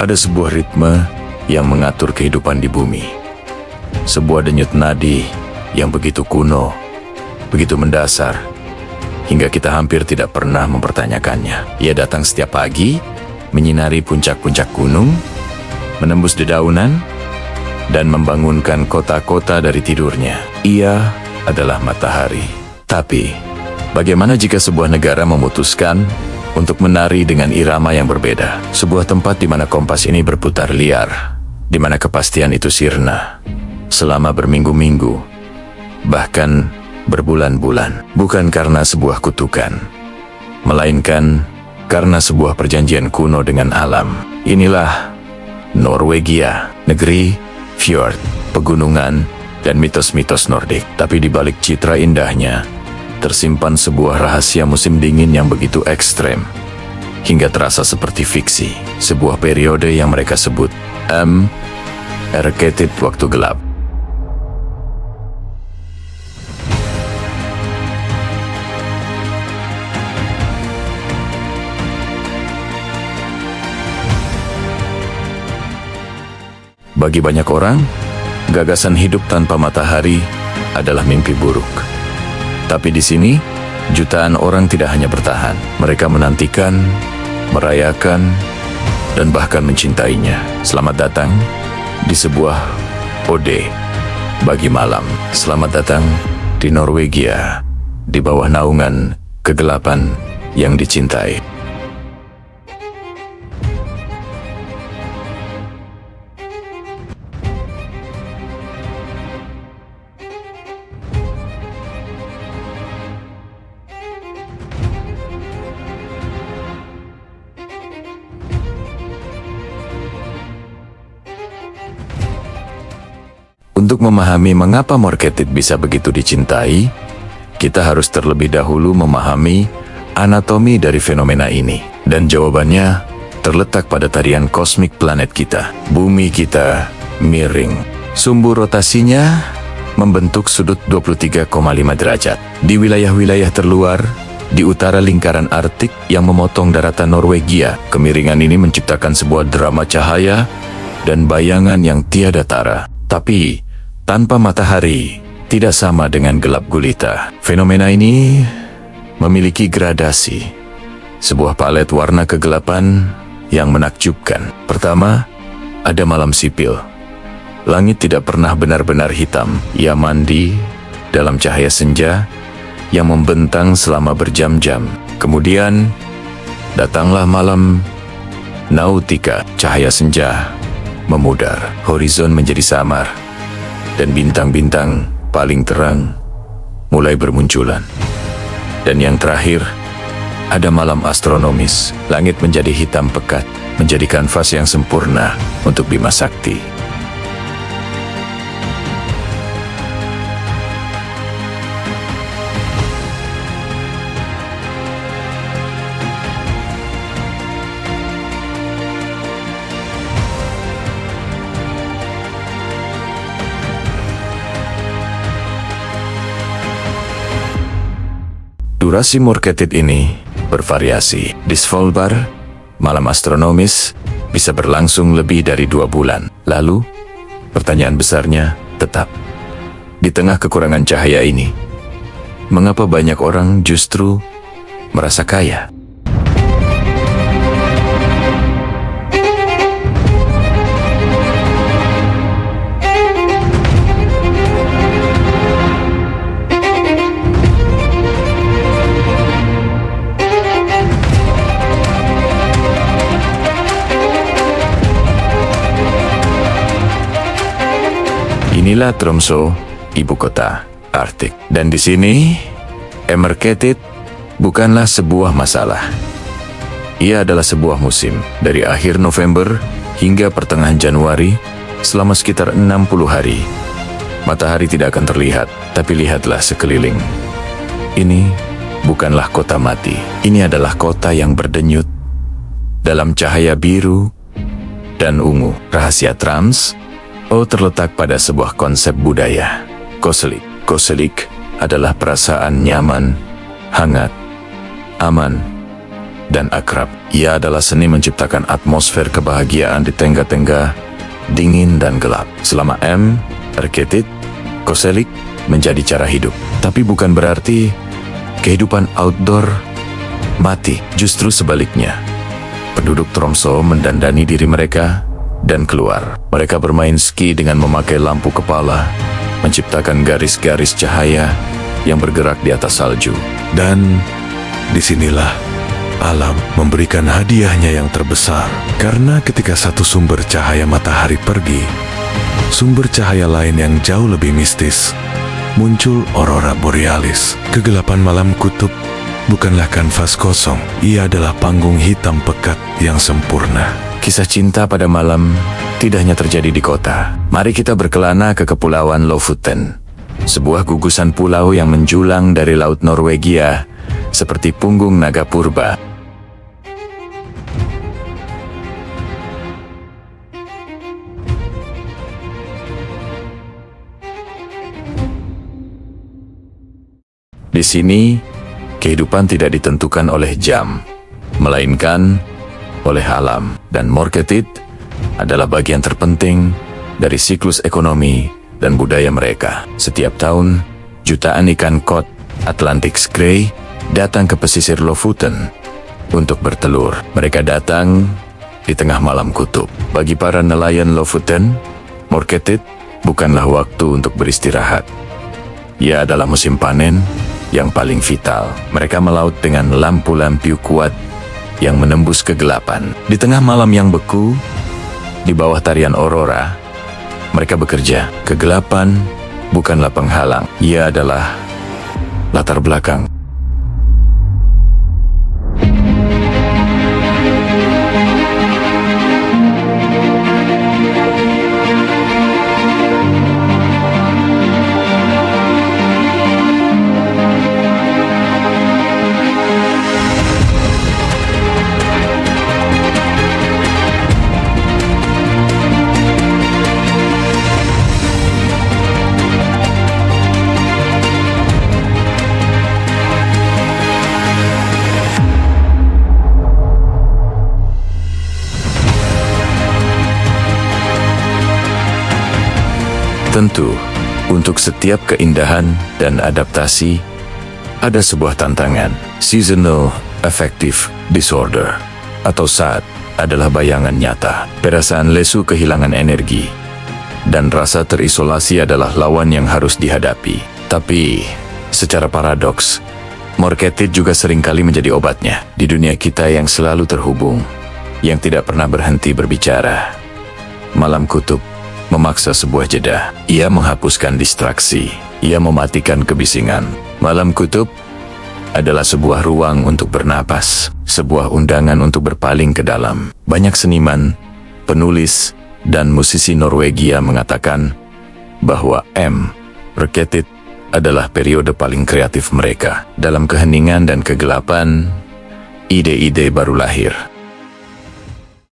Ada sebuah ritme yang mengatur kehidupan di bumi. Sebuah denyut nadi yang begitu kuno, begitu mendasar, hingga kita hampir tidak pernah mempertanyakannya. Ia datang setiap pagi, menyinari puncak-puncak gunung, menembus dedaunan, dan membangunkan kota-kota dari tidurnya. Ia adalah matahari. Tapi, bagaimana jika sebuah negara memutuskan untuk menari dengan irama yang berbeda? Sebuah tempat di mana kompas ini berputar liar, di mana kepastian itu sirna selama berminggu-minggu, bahkan berbulan-bulan. Bukan karena sebuah kutukan, melainkan karena sebuah perjanjian kuno dengan alam. Inilah Norwegia, negeri fjord, pegunungan, dan mitos-mitos Nordik. Tapi di balik citra indahnya, tersimpan sebuah rahasia musim dingin yang begitu ekstrem, hingga terasa seperti fiksi. Sebuah periode yang mereka sebut Mørketid, waktu gelap. Bagi banyak orang, gagasan hidup tanpa matahari adalah mimpi buruk. Tapi di sini, jutaan orang tidak hanya bertahan. Mereka menantikan, merayakan, dan bahkan mencintainya. Selamat datang di sebuah ode bagi malam. Selamat datang di Norwegia, di bawah naungan kegelapan yang dicintai. Untuk memahami mengapa Mørketid bisa begitu dicintai, kita harus terlebih dahulu memahami anatomi dari fenomena ini. Dan jawabannya terletak pada tarian kosmik planet kita. Bumi kita miring. Sumbu rotasinya membentuk sudut 23,5 derajat. Di wilayah-wilayah terluar, di utara lingkaran Arktik yang memotong daratan Norwegia, kemiringan ini menciptakan sebuah drama cahaya dan bayangan yang tiada tara. Tapi tanpa matahari, tidak sama dengan gelap gulita. Fenomena ini memiliki gradasi, sebuah palet warna kegelapan yang menakjubkan. Pertama, ada malam sipil. Langit tidak pernah benar-benar hitam. Ia mandi dalam cahaya senja yang membentang selama berjam-jam. Kemudian, datanglah malam nautika. Cahaya senja memudar, horizon menjadi samar, dan bintang-bintang paling terang mulai bermunculan. Dan yang terakhir, ada malam astronomis. Langit menjadi hitam pekat, menjadi kanvas yang sempurna untuk Bima Sakti. Durasi Mørketid ini bervariasi. Di Svalbard, malam astronomis bisa berlangsung lebih dari 2 bulan. Lalu, pertanyaan besarnya tetap, di tengah kekurangan cahaya ini, mengapa banyak orang justru merasa kaya? Inilah Tromsø, ibu kota Arktik. Dan di sini, Mørketid bukanlah sebuah masalah. Ia adalah sebuah musim. Dari akhir November hingga pertengahan Januari, selama sekitar 60 hari, matahari tidak akan terlihat. Tapi lihatlah sekeliling. Ini bukanlah kota mati. Ini adalah kota yang berdenyut dalam cahaya biru dan ungu. Rahasia Tromsø terletak pada sebuah konsep budaya, koselik. Koselik adalah perasaan nyaman, hangat, aman, dan akrab. Ia adalah seni menciptakan atmosfer kebahagiaan di tengah-tengah dingin dan gelap. Selama M. Erketit, Koselik menjadi cara hidup. Tapi bukan berarti kehidupan outdoor mati. Justru sebaliknya. Penduduk Tromso mendandani diri mereka dan keluar. Mereka bermain ski dengan memakai lampu kepala, menciptakan garis-garis cahaya yang bergerak di atas salju. Dan disinilah alam memberikan hadiahnya yang terbesar. Karena ketika satu sumber cahaya matahari pergi, sumber cahaya lain yang jauh lebih mistis muncul, aurora borealis. Kegelapan malam kutub bukanlah kanvas kosong, ia adalah panggung hitam pekat yang sempurna. Kisah cinta pada malam tidak hanya terjadi di kota. Mari kita berkelana ke Kepulauan Lofoten, sebuah gugusan pulau yang menjulang dari Laut Norwegia seperti punggung naga purba. Di sini, kehidupan tidak ditentukan oleh jam, melainkan oleh alam. Dan Morketit adalah bagian terpenting dari siklus ekonomi dan budaya mereka. Setiap tahun, jutaan ikan kod Atlantic Grey datang ke pesisir Lofoten untuk bertelur. Mereka datang di tengah malam kutub. Bagi para nelayan Lofoten, Morketit bukanlah waktu untuk beristirahat. Ia adalah musim panen yang paling vital. Mereka melaut dengan lampu-lampu kuat yang menembus kegelapan. Di tengah malam yang beku, di bawah tarian aurora, mereka bekerja. Kegelapan bukanlah penghalang, ia adalah latar belakang. Tentu, untuk setiap keindahan dan adaptasi, ada sebuah tantangan. Seasonal Affective Disorder, atau SAD, adalah bayangan nyata. Perasaan lesu, kehilangan energi, dan rasa terisolasi adalah lawan yang harus dihadapi. Tapi, secara paradoks, Morketit juga seringkali menjadi obatnya. Di dunia kita yang selalu terhubung, yang tidak pernah berhenti berbicara, malam kutub memaksa sebuah jeda. Ia menghapuskan distraksi. Ia mematikan kebisingan. Malam kutub adalah sebuah ruang untuk bernapas, sebuah undangan untuk berpaling ke dalam. Banyak seniman, penulis, dan musisi Norwegia mengatakan bahwa M. Erketit adalah periode paling kreatif mereka. Dalam keheningan dan kegelapan, ide-ide baru lahir.